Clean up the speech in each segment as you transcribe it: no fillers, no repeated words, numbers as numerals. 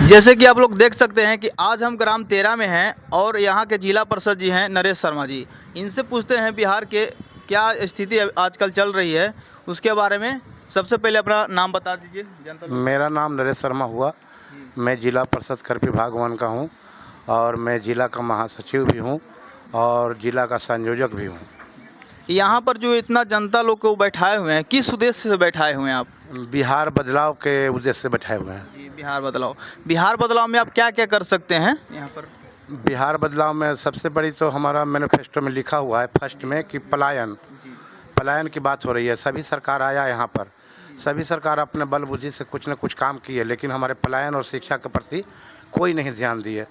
जैसे कि आप लोग देख सकते हैं कि आज हम ग्राम तेरा में हैं और यहाँ के जिला परिषद जी हैं नरेश शर्मा जी। इनसे पूछते हैं बिहार के क्या स्थिति आजकल चल रही है उसके बारे में। सबसे पहले अपना नाम बता दीजिए जनता लोग। मेरा नाम नरेश शर्मा हुआ। जी। मैं जिला परिषद कर विभाग 1 का हूँ और मैं जिला का महासचिव भी हूँ और जिला का संयोजक भी हूँ। यहाँ पर जो इतना जनता लोग को बैठाए हुए हैं, किस उद्देश्य से बैठाए हुए हैं आप? बिहार बदलाव के उद्देश्य से बैठाए हुए हैं। जी, बिहार बदलाव में आप क्या क्या कर सकते हैं यहाँ पर? बिहार बदलाव में सबसे बड़ी तो हमारा मैनिफेस्टो में लिखा हुआ है फर्स्ट में कि पलायन जी। पलायन की बात हो रही है। सभी सरकार आया यहाँ पर, सभी सरकार अपने बल बुद्धि से कुछ न कुछ काम किए, लेकिन हमारे पलायन और शिक्षा के प्रति कोई नहीं ध्यान दिए।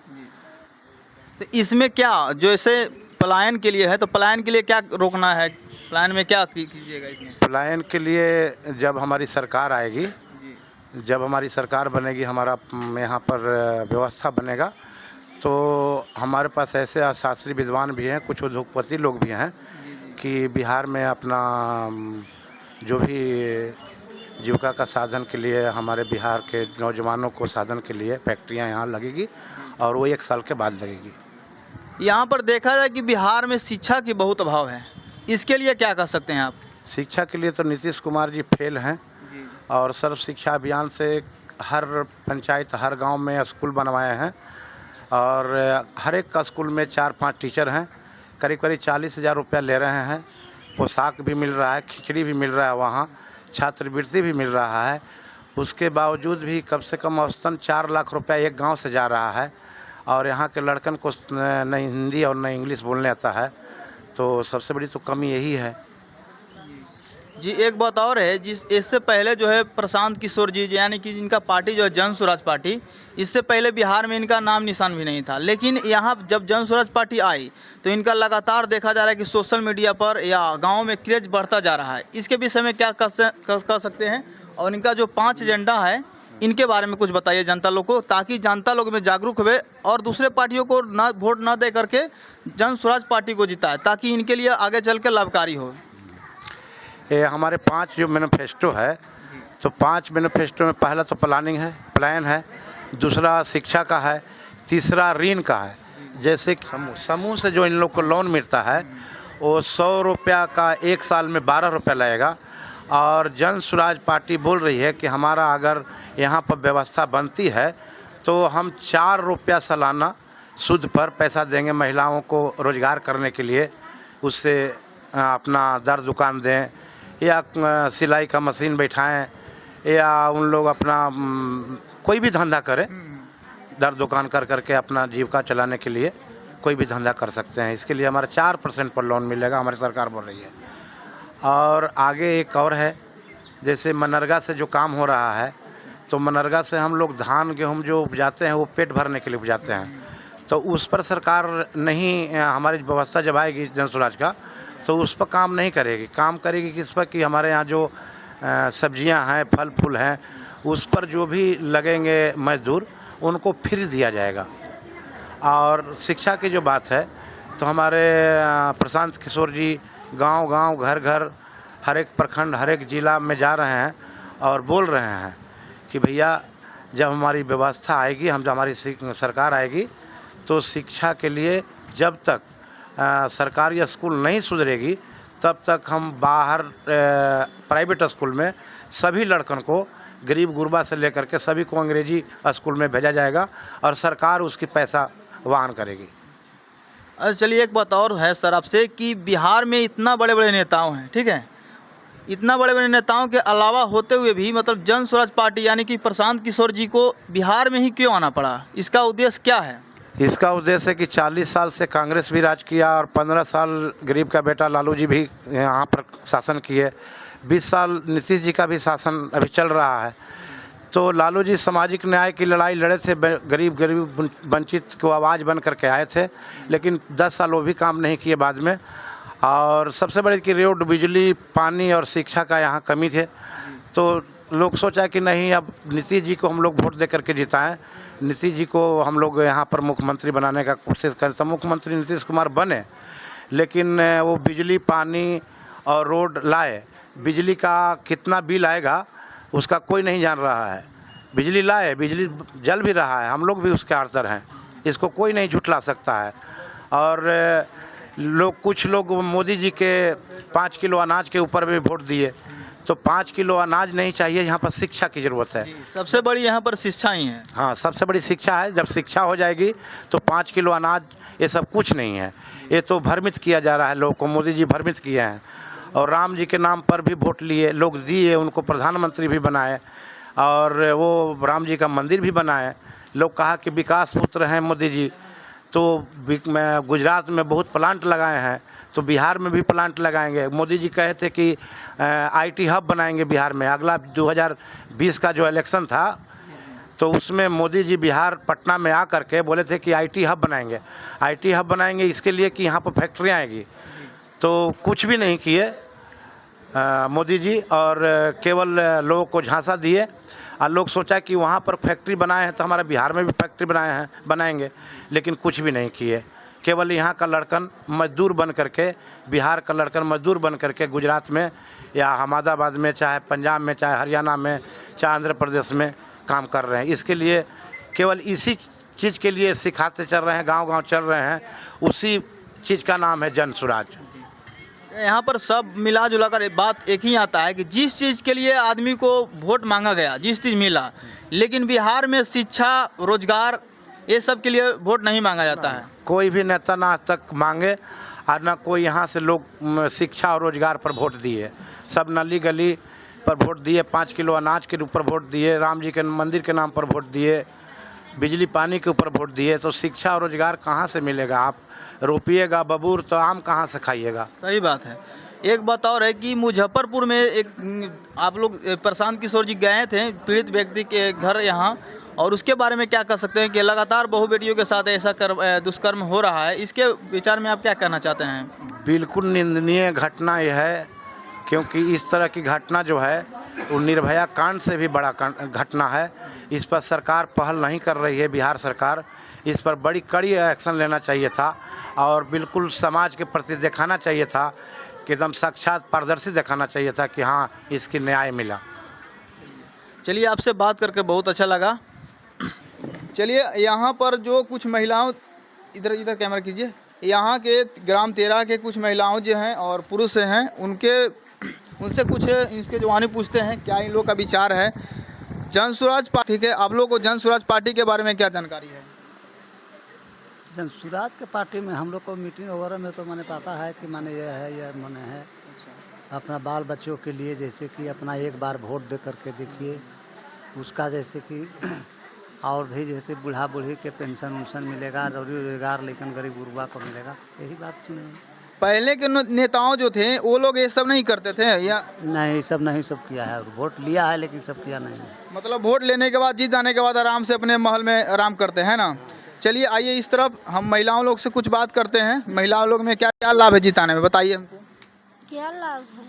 तो इसमें क्या जैसे पलायन के लिए है तो पलायन के लिए क्या रोकना है? पलायन में क्या कीजिएगा इसमें? पलायन के लिए जब हमारी सरकार आएगी, जी। जब हमारी सरकार बनेगी, हमारा यहाँ पर व्यवस्था बनेगा, तो हमारे पास ऐसे शास्त्रीय विद्वान भी हैं, कुछ उद्योगपति लोग भी हैं कि बिहार में अपना जो भी जीविका का साधन के लिए हमारे बिहार के नौजवानों को साधन के लिए फैक्ट्रियां यहाँ लगेगी और वो 1 साल के बाद लगेगी। यहाँ पर देखा जाए कि बिहार में शिक्षा की बहुत अभाव है, इसके लिए क्या कर सकते हैं आप? शिक्षा के लिए तो नीतीश कुमार जी फेल हैं और सर्व शिक्षा अभियान से हर पंचायत, हर गांव में स्कूल बनवाए हैं और हर एक का स्कूल में 4-5 टीचर हैं। करीब करीब 40,000 रुपया ले रहे हैं। पोशाक भी मिल रहा है, खिचड़ी भी मिल रहा है, वहाँ छात्रवृत्ति भी मिल रहा है। उसके बावजूद भी कम से कम औसतन 4 लाख रुपया एक गांव से जा रहा है और यहाँ के लड़कन को न हिंदी और न इंग्लिश बोलने आता है। तो सबसे बड़ी तो कमी यही है। जी, एक बात और है, इससे पहले जो है प्रशांत किशोर जी यानी कि इनका पार्टी जो है जन स्वराज पार्टी, इससे पहले बिहार में इनका नाम निशान भी नहीं था। लेकिन यहाँ जब जन स्वराज पार्टी आई तो इनका लगातार देखा जा रहा है कि सोशल मीडिया पर या गांव में क्रेज बढ़ता जा रहा है। इसके विषय में क्या कर सकते हैं और इनका जो 5 एजेंडा है इनके बारे में कुछ बताइए जनता लोग को, ताकि जनता लोग में जागरूक हुए और दूसरे पार्टियों को ना वोट ना दे करके जन स्वराज पार्टी को जिताए, ताकि इनके लिए आगे चल के लाभकारी हो। ये हमारे 5 जो मैनिफेस्टो है, तो 5 मैनिफेस्टो में पहला तो पलायन है, दूसरा शिक्षा का है, तीसरा ऋण का है। जैसे समूह से जो इन लोग को लोन मिलता है वो 100 रुपया का 1 साल में 12 रुपया लगेगा और जन स्वराज पार्टी बोल रही है कि हमारा अगर यहाँ पर व्यवस्था बनती है तो हम 4 रुपया सालाना सूद पर पैसा देंगे महिलाओं को रोज़गार करने के लिए। उससे अपना दर दुकान दें या सिलाई का मशीन बैठाएं या उन लोग अपना कोई भी धंधा करें, दर दुकान कर करके अपना जीविका चलाने के लिए कोई भी धंधा कर सकते हैं। इसके लिए हमारा 4% पर लोन मिलेगा, हमारी सरकार बोल रही है। और आगे एक और है, जैसे मनरेगा से जो काम हो रहा है, तो मनरेगा से हम लोग धान गेहूँ जो उपजाते हैं वो पेट भरने के लिए उपजाते हैं, तो उस पर सरकार नहीं, हमारी व्यवस्था जब आएगी जन स्वराज का तो उस पर काम नहीं करेगी। काम करेगी किस पर कि हमारे यहाँ जो सब्जियां हैं, फल फूल हैं, उस पर जो भी लगेंगे मजदूर उनको फ्री दिया जाएगा। और शिक्षा की जो बात है तो हमारे प्रशांत किशोर जी गांव-गांव, घर-घर, हर एक प्रखंड, हर एक जिला में जा रहे हैं और बोल रहे हैं कि भैया जब हमारी व्यवस्था आएगी, जब हमारी सरकार आएगी तो शिक्षा के लिए जब तक सरकारी स्कूल नहीं सुधरेगी तब तक हम बाहर प्राइवेट स्कूल में सभी लड़कन को, गरीब गुरबा से लेकर के सभी को अंग्रेजी स्कूल में भेजा जाएगा और सरकार उसकी पैसा वहन करेगी। अच्छा, चलिए एक बात और है सर आपसे कि बिहार में इतना बड़े बड़े नेताओं हैं, ठीक है, इतना बड़े बड़े नेताओं के अलावा होते हुए भी मतलब जन स्वराज पार्टी यानी कि प्रशांत किशोर जी को बिहार में ही क्यों आना पड़ा? इसका उद्देश्य क्या है? इसका उद्देश्य है कि 40 साल से कांग्रेस भी राज किया और 15 साल गरीब का बेटा लालू जी भी यहाँ पर शासन किए, 20 साल नीतीश जी का भी शासन अभी चल रहा है। तो लालू जी सामाजिक न्याय की लड़ाई लड़े थे, गरीब वंचित को आवाज़ बन करके आए थे, लेकिन 10 साल वो भी काम नहीं किए बाद में। और सबसे बड़ी कि रोड, बिजली, पानी और शिक्षा का यहाँ कमी थे, तो लोग सोचा कि नहीं अब नीतीश जी को हम लोग वोट दे करके जिताएं, नीतीश जी को हम लोग यहाँ पर मुख्यमंत्री बनाने का कोशिश करें। तो मुख्यमंत्री नीतीश कुमार बने, लेकिन वो बिजली, पानी और रोड लाए। बिजली का कितना बिल आएगा उसका कोई नहीं जान रहा है, बिजली लाए, बिजली जल भी रहा है, हम लोग भी उसके आड़तर हैं, इसको कोई नहीं झुठला सकता है। और कुछ लोग मोदी जी के 5 किलो अनाज के ऊपर भी वोट दिए, तो 5 किलो अनाज नहीं चाहिए, यहाँ पर शिक्षा की ज़रूरत है। सबसे बड़ी यहाँ पर शिक्षा ही है। हाँ, सबसे बड़ी शिक्षा है। जब शिक्षा हो जाएगी तो 5 किलो अनाज ये सब कुछ नहीं है। ये तो भ्रमित किया जा रहा है लोगों को, मोदी जी भ्रमित किए हैं। और राम जी के नाम पर भी वोट लिए, लोग दिए, उनको प्रधानमंत्री भी बनाए और वो राम जी का मंदिर भी बनाए। लोग कहा कि विकास पुत्र हैं मोदी जी, तो मैं गुजरात में बहुत प्लांट लगाए हैं, तो बिहार में भी प्लांट लगाएंगे। मोदी जी कहे थे कि आईटी हब बनाएंगे बिहार में। अगला 2020 का जो इलेक्शन था तो उसमें मोदी जी बिहार पटना में आ करके बोले थे कि आईटी हब बनाएंगे, आईटी हब बनाएंगे इसके लिए कि यहाँ पर फैक्ट्रियाँ आएगी। तो कुछ भी नहीं किए मोदी जी, और केवल लोगों को झांसा दिए। और लोग सोचा कि वहाँ पर फैक्ट्री बनाए हैं तो हमारे बिहार में भी फैक्ट्री बनाएंगे, लेकिन कुछ भी नहीं किए। केवल यहाँ का लड़कन मजदूर बन करके, बिहार का लड़कन मजदूर बन करके गुजरात में या अहमदाबाद में, चाहे पंजाब में, चाहे हरियाणा में, चाहे आंध्र प्रदेश में काम कर रहे हैं। इसके लिए केवल इसी चीज़ के लिए सिखाते चल रहे हैं, गांव-गांव चल रहे हैं। उसी चीज़ का नाम है जन स्वराज। यहाँ पर सब मिला जुला कर बात एक ही आता है कि जिस चीज़ के लिए आदमी को वोट मांगा गया, जिस चीज़ मिला, लेकिन बिहार में शिक्षा, रोजगार, ये सब के लिए वोट नहीं मांगा जाता है। कोई भी नेता ना आज तक मांगे और ना कोई यहाँ से लोग शिक्षा और रोजगार पर वोट दिए। सब नली गली पर वोट दिए, 5 किलो अनाज के ऊपर वोट दिए, राम जी के मंदिर के नाम पर वोट दिए, बिजली पानी के ऊपर वोट दिए। तो शिक्षा और रोजगार कहाँ से मिलेगा? आप रोपिएगा बबूर तो आम कहाँ से खाइएगा? सही बात है। एक बात और है कि मुजफ्फरपुर में एक आप लोग प्रशांत किशोर जी गए थे पीड़ित व्यक्ति के घर यहाँ, और उसके बारे में क्या कह सकते हैं कि लगातार बहु बेटियों के साथ ऐसा दुष्कर्म हो रहा है, इसके विचार में आप क्या कहना चाहते हैं? बिल्कुल निंदनीय घटना यह है, क्योंकि इस तरह की घटना जो है वो निर्भया कांड से भी बड़ा घटना है। इस पर सरकार पहल नहीं कर रही है। बिहार सरकार इस पर बड़ी कड़ी एक्शन लेना चाहिए था और बिल्कुल समाज के प्रति दिखाना चाहिए था कि एकदम साक्षात पारदर्शी दिखाना चाहिए था कि हाँ, इसकी न्याय मिला। चलिए, आपसे बात करके बहुत अच्छा लगा। चलिए, यहाँ पर जो कुछ महिलाओं, इधर कैमरा कीजिए, यहाँ के ग्राम तेरा के कुछ महिलाओं जो हैं और पुरुष हैं, उनसे कुछ इसके जवानी पूछते हैं क्या इन लोग का विचार है जन स्वराज पार्टी के। आप लोग को जन स्वराज पार्टी के बारे में क्या जानकारी है? जन स्वराज के पार्टी में हम लोग को मीटिंग वगैरह में तो मैंने पता है कि माने यह है, यह माने है। अच्छा। अपना बाल बच्चों के लिए जैसे कि अपना एक बार वोट दे करके देखिए, उसका जैसे कि और भी जैसे बूढ़ा बूढ़ी के पेंशन उन्शन मिलेगा, रोजगार लेकिन गरीब गुरबा को मिलेगा, यही बात सुने। पहले के नेताओं जो थे वो लोग ये सब नहीं करते थे या नहीं? सब नहीं, सब किया है, वोट लिया है लेकिन सब किया नहीं है। मतलब वोट लेने के बाद, जीत जाने के बाद आराम से अपने महल में आराम करते हैं ना। चलिए, आइए इस तरफ हम महिलाओं लोग से कुछ बात करते हैं। महिलाओं लोग में क्या क्या लाभ है जिताने में, बताइए हमको। क्या लाभ है?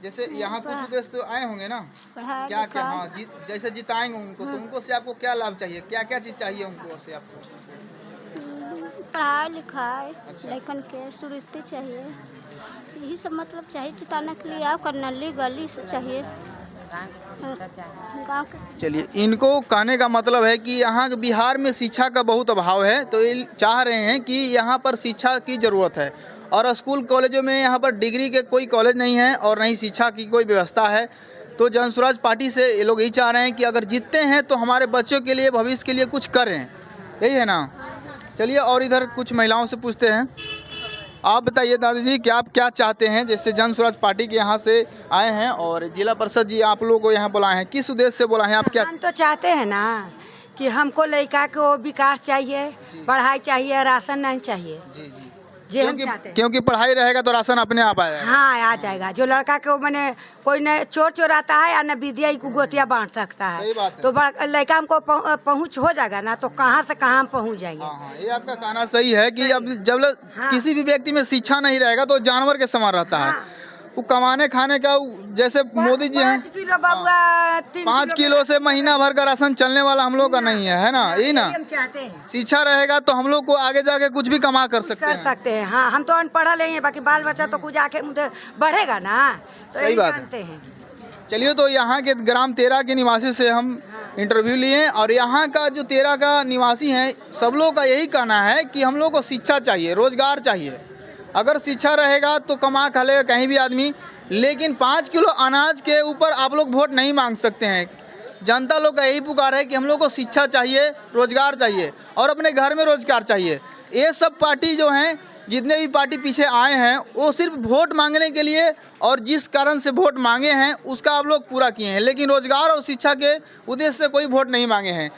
जैसे यहाँ कुछ उद्देश्य तो आए होंगे ना, क्या क्या? हाँ, जैसे जिताएंगे उनको, तो उनको से आपको क्या लाभ चाहिए, क्या क्या चीज़ चाहिए उनको से आपको? पढ़ाई लिखाई, अच्छा। लेकिन के सुरक्षित चाहिए, यही सब मतलब चाहिए जिताने के लिए। आप नली गली सब चाहिए गाँव के। चलिए, इनको कहने का मतलब है कि यहाँ बिहार में शिक्षा का बहुत अभाव है, तो ये चाह रहे हैं कि यहाँ पर शिक्षा की ज़रूरत है। और स्कूल कॉलेजों में यहाँ पर डिग्री के कोई कॉलेज नहीं है और नहीं शिक्षा की कोई व्यवस्था है। तो जन स्वराज पार्टी से ये लोग यही चाह रहे हैं कि अगर जीतते हैं तो हमारे बच्चों के लिए, भविष्य के लिए कुछ करें, यही है ना। चलिए, और इधर कुछ महिलाओं से पूछते हैं। आप बताइए दादी जी कि आप क्या चाहते हैं? जैसे जन स्वराज पार्टी के यहाँ से आए हैं और जिला परिषद जी आप लोगों को यहाँ बुलाए हैं, किस उद्देश्य से बुलाए हैं? आप क्या हम तो चाहते हैं ना कि हमको लड़का को विकास चाहिए, पढ़ाई चाहिए, राशन नहीं चाहिए। जी जी, जे हम चाहते हैं। क्योंकि पढ़ाई रहेगा तो राशन अपने आप आएगा। हाँ, आ जाएगा। जो लड़का को मैंने कोई न चोर चोराता है या न विद्या को गोतिया बांट सकता सही है, बात है। तो लड़का हमको पहुँच हो जाएगा ना, तो कहाँ से कहाँ हम पहुँच जाएंगे। हाँ, ये आपका कहना सही है कि अब जब हाँ। किसी भी व्यक्ति में शिक्षा नहीं रहेगा तो जानवर के समान रहता है। हाँ। वो कमाने खाने का, जैसे मोदी जी हैं, 5 किलो बाबुआ 3 5 किलो से महीना भर का राशन चलने वाला हम लोग का नहीं है ना, यही ना। हम चाहते हैं शिक्षा रहेगा तो हम लोग को आगे जाके कुछ भी कमा कर सकते कर हैं। सकते हैं। हाँ, हम तो अनपढ़ नहीं है, बाकी बाल बच्चा तो कुछ आके मुझे बढ़ेगा ना, तो सही यही बात है। जानते हैं। चलिए, तो यहाँ के ग्राम तेरा के निवासी से हम इंटरव्यू लिए और यहाँ का जो 13 का निवासी हैं सब लोग का यही कहना है कि हम लोग को शिक्षा चाहिए, रोजगार चाहिए। अगर शिक्षा रहेगा तो कमा खा लेगा कहीं भी आदमी, लेकिन 5 किलो अनाज के ऊपर आप लोग वोट नहीं मांग सकते हैं। जनता लोग का यही पुकार है कि हम लोग को शिक्षा चाहिए, रोजगार चाहिए और अपने घर में रोजगार चाहिए। ये सब पार्टी जो हैं, जितने भी पार्टी पीछे आए हैं, वो सिर्फ वोट मांगने के लिए और जिस कारण से वोट मांगे हैं उसका आप लोग पूरा किए हैं, लेकिन रोजगार और शिक्षा के उद्देश्य से कोई वोट नहीं मांगे हैं।